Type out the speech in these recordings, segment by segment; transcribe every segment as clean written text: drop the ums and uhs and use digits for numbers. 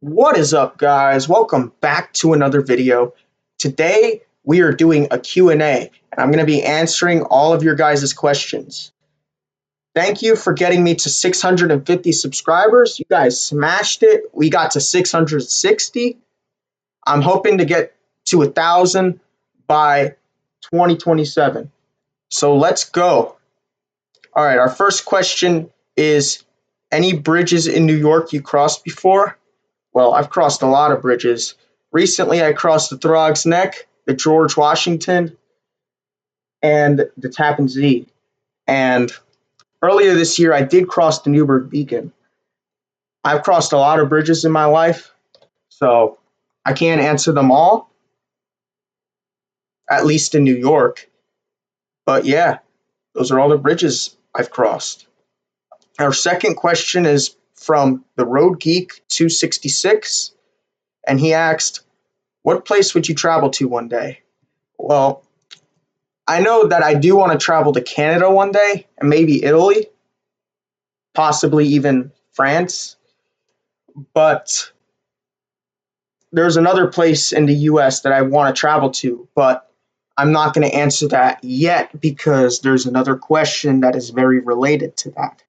What is up, guys? Welcome back to another video. Today we are doing a Q&A, and I'm going to be answering all of your guys' questions. Thank you for getting me to 650 subscribers. You guys smashed it. We got to 660. I'm hoping to get to 1,000 by 2027. So let's go. All right, our first question is, any bridges in New York you crossed before? Well, I've crossed a lot of bridges. Recently, I crossed the Throgs Neck, the George Washington, and the Tappan Zee. And earlier this year, I did cross the Newburgh Beacon. I've crossed a lot of bridges in my life, so I can't answer them all, at least in New York. But yeah, those are all the bridges I've crossed. Our second question is from the Road Geek 266, and he asked, what place would you travel to one day? Well, I know that I do want to travel to Canada one day, and maybe Italy, possibly even France. But there's another place in the US that I want to travel to, but I'm not going to answer that yet because there's another question that is very related to that.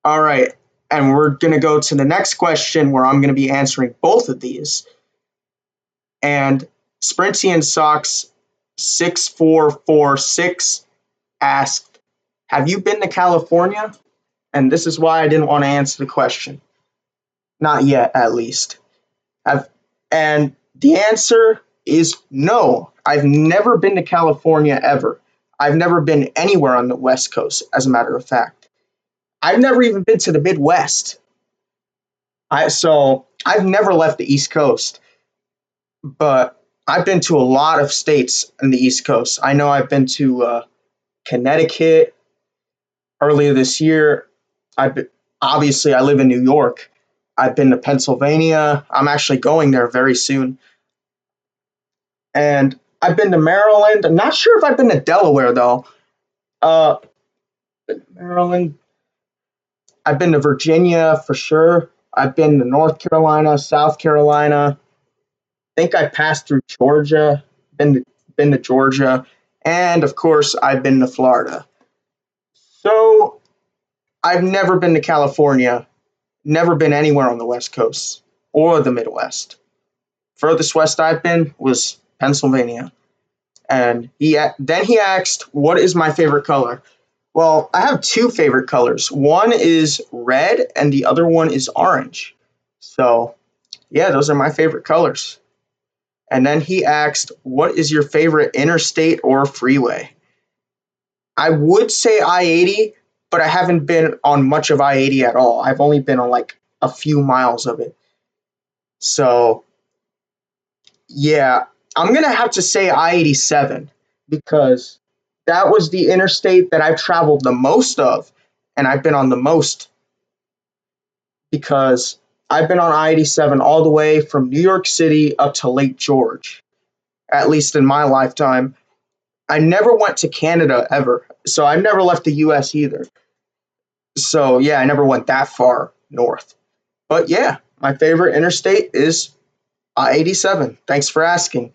All right, and we're going to go to the next question where I'm going to be answering both of these. And Sprintian Socks 6446 asked, have you been to California? And this is why I didn't want to answer the question. Not yet, at least. And the answer is no. I've never been to California ever. I've never been anywhere on the West Coast, as a matter of fact. I've never even been to the Midwest. So I've never left the East Coast. But I've been to a lot of states in the East Coast. I know I've been to Connecticut earlier this year. Obviously, I live in New York. I've been to Pennsylvania. I'm actually going there very soon. And I've been to Maryland. I'm not sure if I've been to Delaware, though. Maryland. I've been to Virginia for sure. I've been to North Carolina, South Carolina. I think I passed through Georgia. Been to Georgia. And, of course, I've been to Florida. So I've never been to California. Never been anywhere on the West Coast or the Midwest. Furthest west I've been was Pennsylvania. And then he asked, what is my favorite color? Well, I have two favorite colors. One is red and the other one is orange. So, yeah, those are my favorite colors. And then he asked, what is your favorite interstate or freeway? I would say I-80, but I haven't been on much of I-80 at all. I've only been on like a few miles of it. So, yeah, I'm going to have to say I-87 because that was the interstate that I've traveled the most of, and I've been on the most because I've been on I-87 all the way from New York City up to Lake George, at least in my lifetime. I never went to Canada ever, so I never left the US either. So, yeah, I never went that far north. But, yeah, my favorite interstate is I-87. Thanks for asking.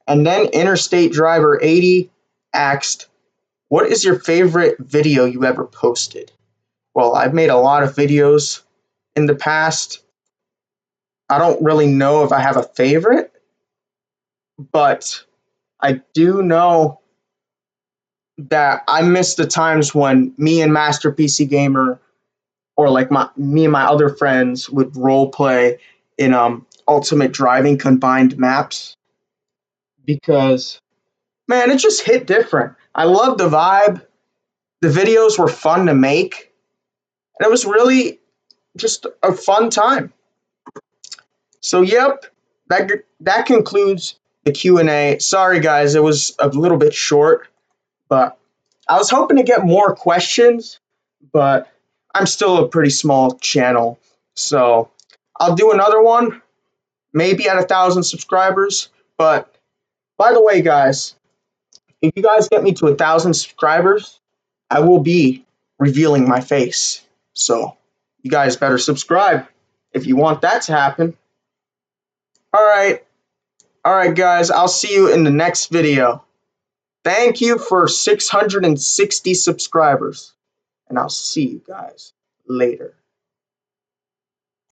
And then Interstate Driver 80 asked, what is your favorite video you ever posted? Well, I've made a lot of videos in the past. I don't really know if I have a favorite, but I do know that I miss the times when me and Master PC Gamer or like me and my other friends would role play in Ultimate Driving combined maps because man, it just hit different. I love the vibe. The videos were fun to make, and it was really just a fun time. So, yep, that concludes the Q&A. Sorry, guys, it was a little bit short, but I was hoping to get more questions, but I'm still a pretty small channel, so I'll do another one, maybe at 1,000 subscribers. But by the way, guys, if you guys get me to 1,000 subscribers, I will be revealing my face. So you guys better subscribe. if you want that to happen. Alright, alright guys, I'll see you in the next video. Thank you for 660 subscribers, and I'll see you guys later.